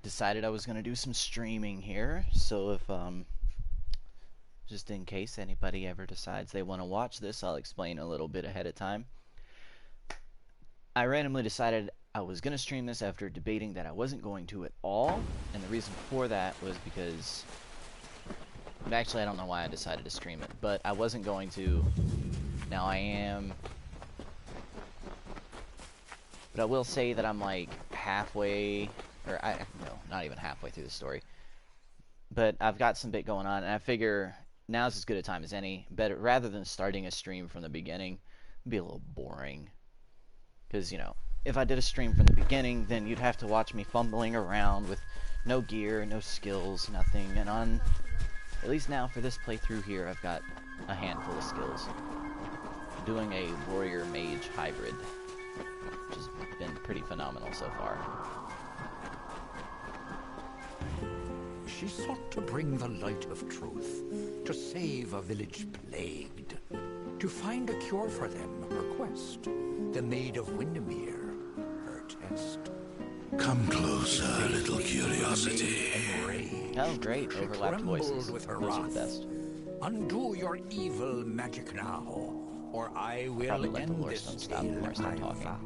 decided I was going to do some streaming here, so if just in case anybody ever decides they want to watch this, I'll explain a little bit ahead of time. I randomly decided I was going to stream this after debating that I wasn't going to at all, and the reason for that was because, actually I don't know why I decided to stream it, but I wasn't going to. Now I am, but I will say that I'm like halfway, or no, not even halfway through the story, but I've got some bit going on, and I figure now's as good a time as any. Better rather than starting a stream from the beginning, it'd be a little boring. Because, you know, if I did a stream from the beginning, then you'd have to watch me fumbling around with no gear, no skills, nothing. And on, at least now for this playthrough here, I've got a handful of skills. I'm doing a warrior-mage hybrid, which has been pretty phenomenal so far. She sought to bring the light of truth, to save a village plagued, to find a cure for them, her quest, the Maid of Windermere, her test. Come closer, little curiosity. Oh, great. Overlapped voices. With her Those are wrath. the best. Undo your evil magic now, or I will Probably let the end lore this stone stop tale before I start I talking. vow.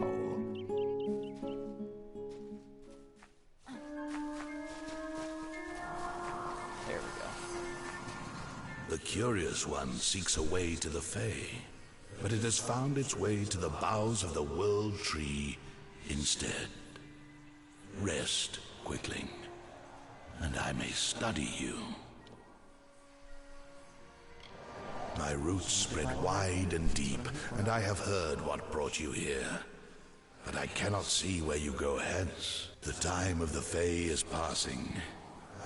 There we go. The curious one seeks a way to the Fae, but it has found its way to the boughs of the World Tree instead. Rest, Quickling, and I may study you. My roots spread wide and deep, and I have heard what brought you here. But I cannot see where you go hence. The time of the Fae is passing.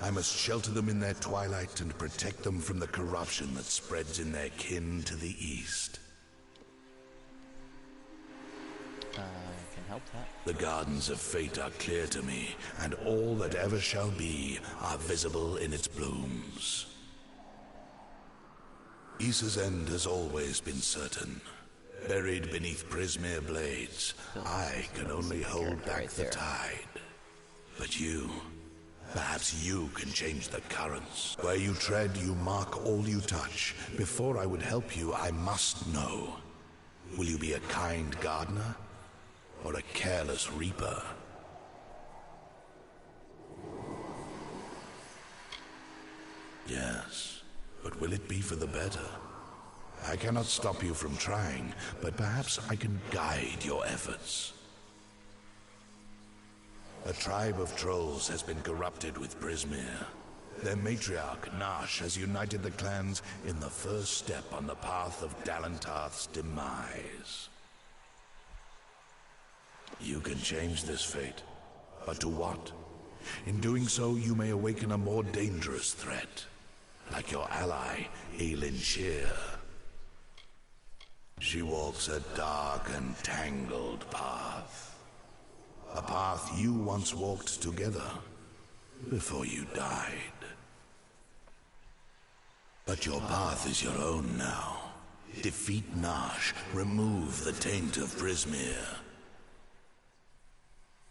I must shelter them in their twilight and protect them from the corruption that spreads in their kin to the east. Can help that. The gardens of fate are clear to me, and all that ever shall be are visible in its blooms. Issa's end has always been certain. Buried beneath Prismere blades, I can only hold back the tide. But you, perhaps you can change the currents. Where you tread, you mark all you touch. Before I would help you, I must know. Will you be a kind gardener, or a careless reaper? Yes, but will it be for the better? I cannot stop you from trying, but perhaps I can guide your efforts. A tribe of trolls has been corrupted with Prismere. Their matriarch, Nash, has united the clans in the first step on the path of Dalentarth's demise. You can change this fate, but to what? In doing so, you may awaken a more dangerous threat, like your ally, Aelin Shear. She walks a dark and tangled path. A path you once walked together, before you died. But your path is your own now. Defeat Nash, remove the taint of Prismere.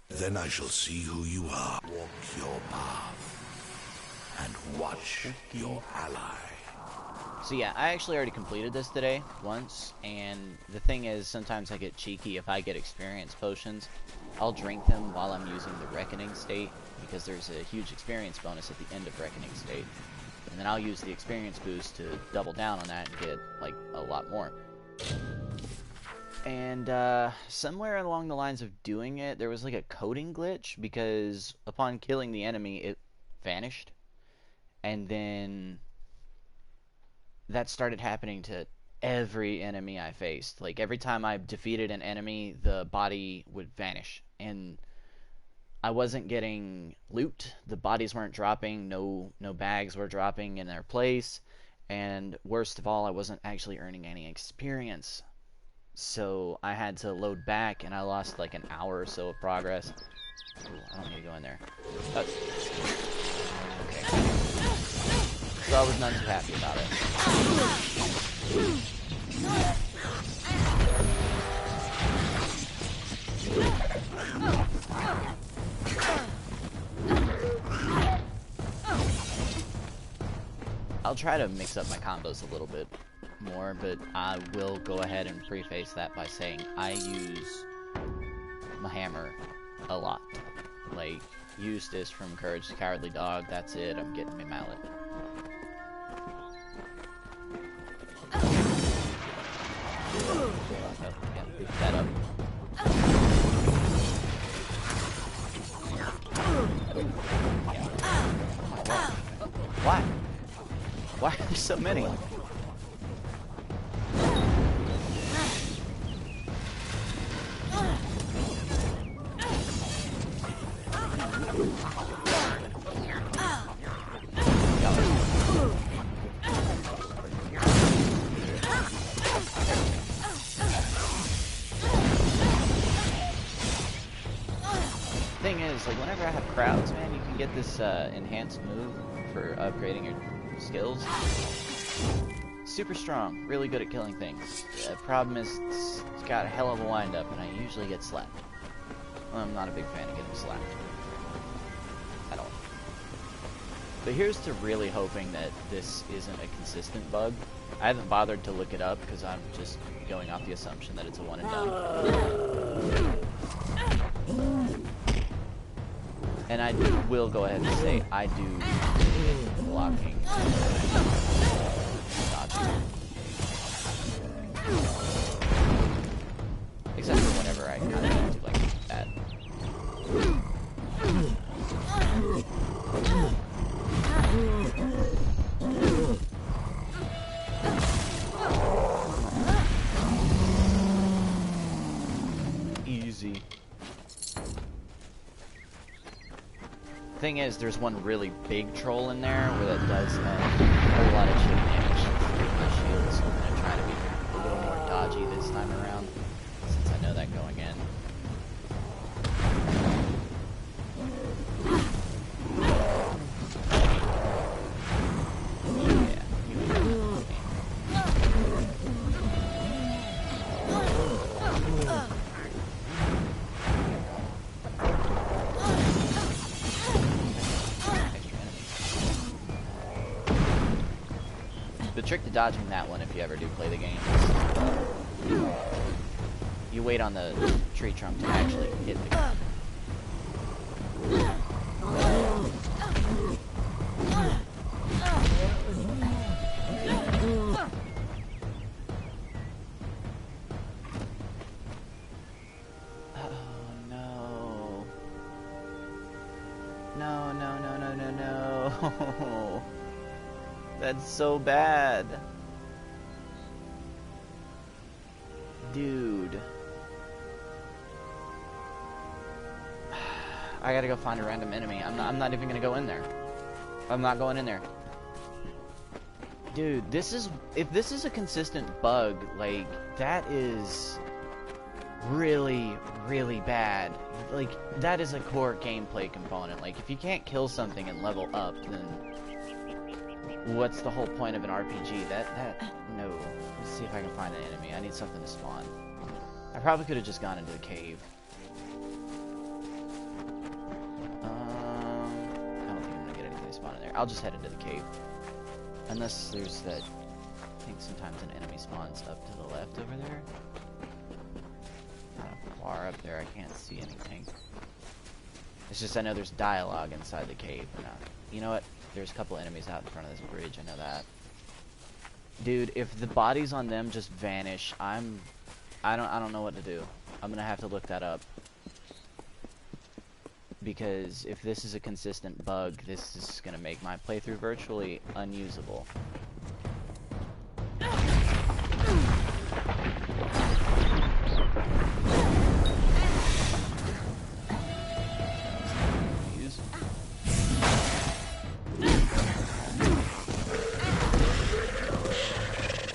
Then I shall see who you are. Walk your path, and watch your ally. So yeah, I actually already completed this today, once, and the thing is, sometimes I get cheeky if I get experience potions. I'll drink them while I'm using the Reckoning State, because there's a huge experience bonus at the end of Reckoning State. And then I'll use the experience boost to double down on that and get, like, a lot more. And, somewhere along the lines of doing it, there was, like, a coding glitch, because upon killing the enemy, it vanished. And then that started happening to every enemy I faced. Like, every time I defeated an enemy, the body would vanish. And I wasn't getting loot. The bodies weren't dropping. No bags were dropping in their place. And worst of all, I wasn't actually earning any experience. So I had to load back, and I lost like an hour or so of progress. Ooh, I don't need to go in there. Okay. So I was not too happy about it. I'll try to mix up my combos a little bit more, but I will go ahead and preface that by saying I use my hammer a lot. Like, Eustace from Courage the Cowardly Dog, that's it, I'm getting my mallet. Oh, yeah, pick that up. Why? Why are there so many? Thing is, like, whenever I have crowds, man, you can get this enhanced move for upgrading your skills. Super strong, really good at killing things. The problem is, it's got a hell of a wind-up, and I usually get slapped. Well, I'm not a big fan of getting slapped. At all. But here's to really hoping that this isn't a consistent bug. I haven't bothered to look it up, because I'm just going off the assumption that it's a one and done. And I will go ahead and say, I do blocking. Dodging. Except for whenever I kind of do like that. Easy. Thing is, there's one really big troll in there where that does a whole lot of chip damage through my shield, so I'm going to try to be a little more dodgy this time around, since I know that going in. Yeah, you can do it. The trick to dodging that one, if you ever do play the game, is you wait on the tree trunk to actually hit the gun. Oh no. No, no, no, no, no, no. That's so bad. Dude. I gotta go find a random enemy. I'm not even gonna go in there. I'm not going in there. Dude, if this is a consistent bug, like, that is really, really bad. Like, that is a core gameplay component. Like, if you can't kill something and level up, then what's the whole point of an RPG? No. Let's see if I can find an enemy. I need something to spawn. I probably could have just gone into the cave. I don't think I'm gonna get anything to spawn in there. I'll just head into the cave. Unless there's that... I think sometimes an enemy spawns up to the left over there. Kind of far up there, I can't see anything. It's just I know there's dialogue inside the cave. You know what? There's a couple enemies out in front of this bridge, I know that. Dude, if the bodies on them just vanish, I don't know what to do. I'm gonna have to look that up. Because if this is a consistent bug, this is gonna make my playthrough virtually unusable.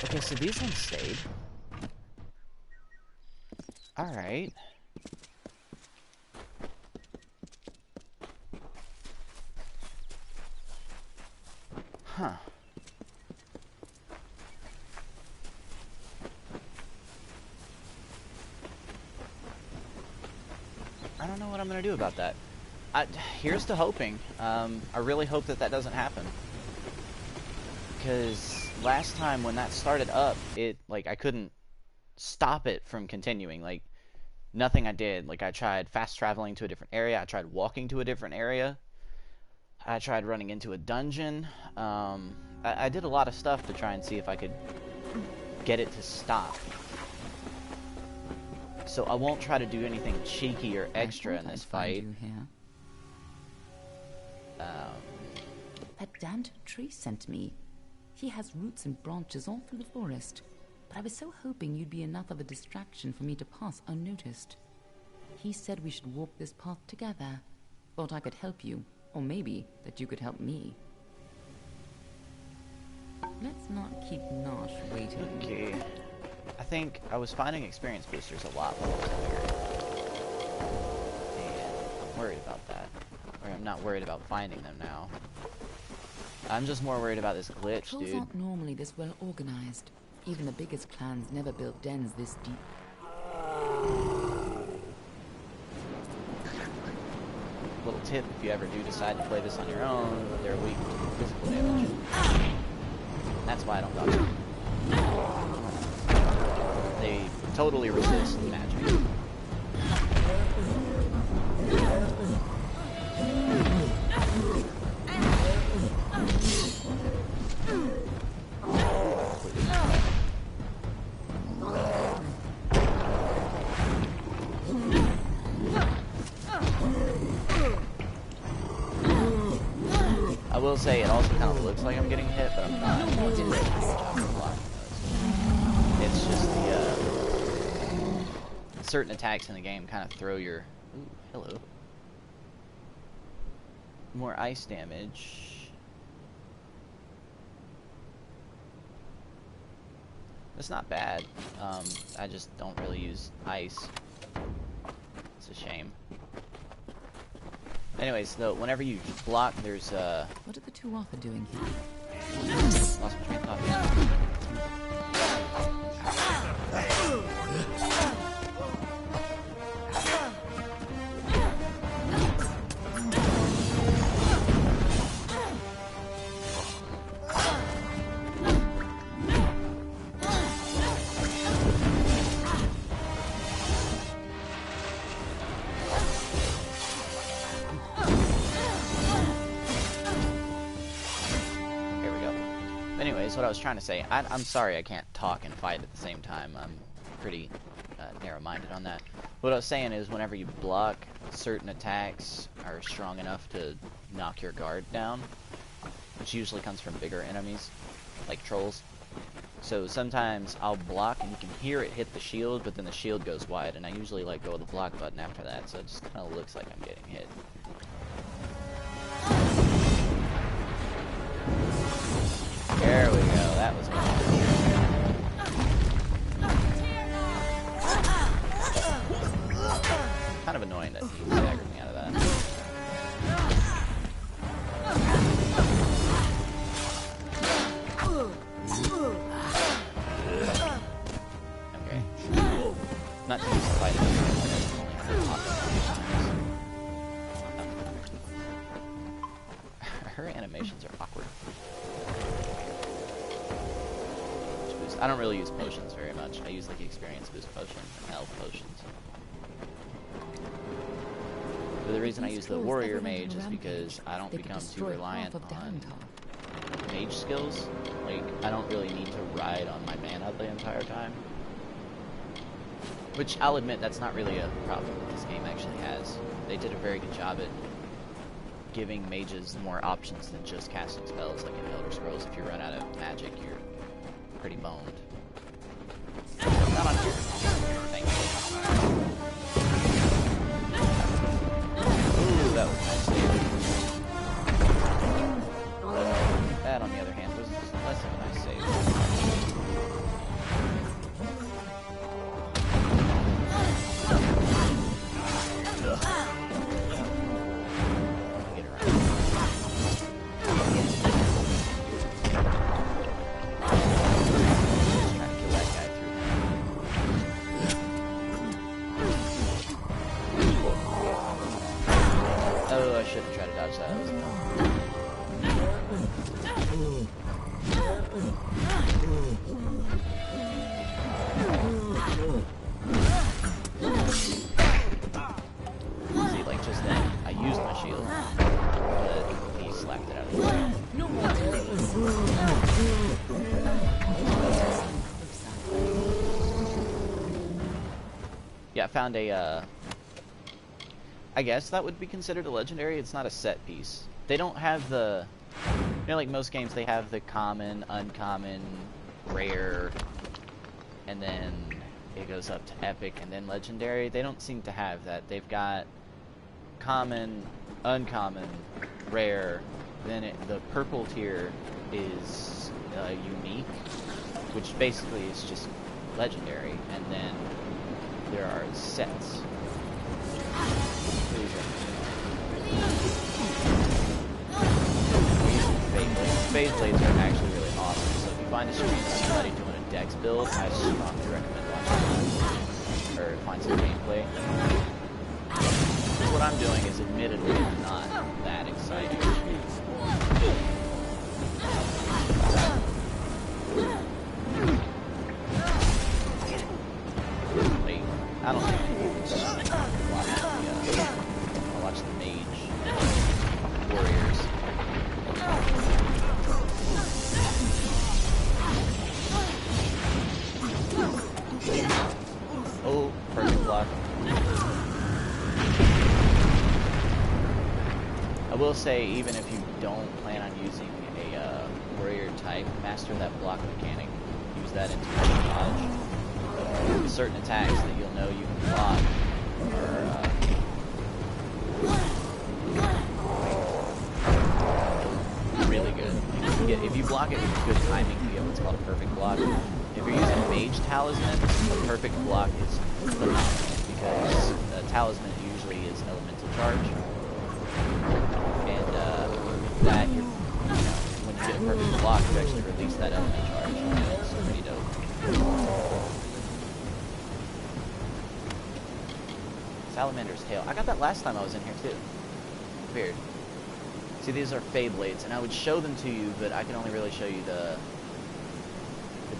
Okay, so these ones stayed. Alright. Huh. I don't know what I'm gonna do about that. Here's to hoping. I really hope that that doesn't happen. Because last time when that started up, it, like, I couldn't stop it from continuing. Like, nothing I did. Like, I tried fast traveling to a different area. I tried walking to a different area. I tried running into a dungeon. I did a lot of stuff to try and see if I could get it to stop. So I won't try to do anything cheeky or extra in this fight. That damned tree sent me. He has roots and branches all through the forest. But I was so hoping you'd be enough of a distraction for me to pass unnoticed. He said we should walk this path together. Thought I could help you, or maybe that you could help me. Let's not keep Nosh waiting. Okay. I think I was finding experience boosters a lot when I was younger. And I'm worried about that. Or I'm not worried about finding them now. I'm just more worried about this glitch, Patrols dude. aren't normally this well organized. Even the biggest clans never built dens this deep. Little tip, if you ever do decide to play this on your own, they're weak to physical damage. That's why I don't dodge them. They totally resist magic. I will say it also kind of looks like I'm getting hit, but I'm not. It's just the certain attacks in the game kind of throw your hello, more ice damage. It's not bad. I just don't really use ice. It's a shame. Anyways, though, whenever you block, there's What are the two Arthur doing here? lost my train of thought. What I was trying to say, I'm sorry I can't talk and fight at the same time. I'm pretty narrow-minded on that. What I was saying is whenever you block, certain attacks are strong enough to knock your guard down, which usually comes from bigger enemies, like trolls. So sometimes I'll block and you can hear it hit the shield, but then the shield goes wide, and I usually let go of the block button after that, so it just kind of looks like I'm getting hit. There we go, that was good. Kind of annoying that he staggered me out of that. Okay. Not too used to fighting. Her animations are awkward. I don't really use potions very much. I use like experience boost potions and health potions. But the reason I use the warrior mage is because I don't become too reliant on mage skills. Like, I don't really need to ride on my mana the entire time. Which, I'll admit, that's not really a problem that this game actually has. They did a very good job at giving mages more options than just casting spells. Like in Elder Scrolls, if you run out of magic, you're pretty boned. Not on here. Thankfully. Ooh, that was nice. That, on the other hand, was less of a nice save. Get around. Oh, I shouldn't try to dodge that. That was See, like just then, I used my shield, but he slapped it out of the way. No more delays. Yeah, I found a, I guess that would be considered a legendary. It's not a set piece. They don't have the, you know, like most games, they have the common, uncommon, rare, and then it goes up to epic and then legendary. They don't seem to have that. They've got common, uncommon, rare, then the purple tier is unique, which basically is just legendary, and then there are sets. Phase blades are actually really awesome, so if you find a stream of somebody doing a dex build, I strongly recommend watching it, or find some gameplay. What I'm doing is admittedly not that exciting. Wait, I don't think I'll watch the mage warriors. Oh, perfect block. I will say, even if you don't plan on using a warrior type, master that block mechanic. Use that into your dodge. Certain attacks that you'll know you can block are really good. If you block it with good timing, you get what's called a perfect block. If you're using Mage Talisman, a perfect block is phenomenal because Talisman usually is elemental charge, and that when you get a perfect block, you actually release that element charge. It's pretty dope. Salamander's tail. I got that last time I was in here too. Weird. See, these are Fey Blades, and I would show them to you, but I can only really show you the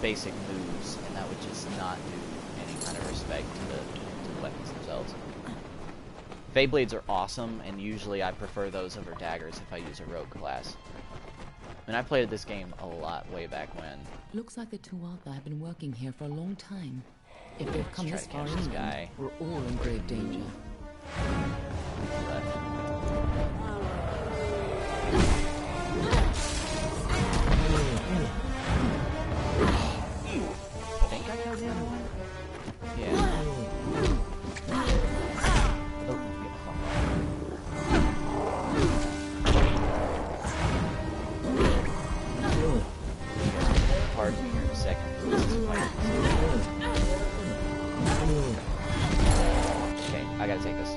basic moves, and that would just not do any kind of respect to the weapons themselves. Fey Blades are awesome, and usually I prefer those over daggers if I use a rogue class. And I played this game a lot way back when. Looks like the Tuatha have been working here for a long time. If they've come this far inland, we're all in grave danger. I think I killed the other one? Yeah. Pardon me here in a second. Okay, I gotta take this.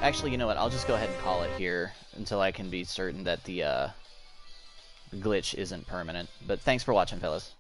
Actually, you know what? I'll just go ahead and call it here until I can be certain that the glitch isn't permanent. But thanks for watching, fellas.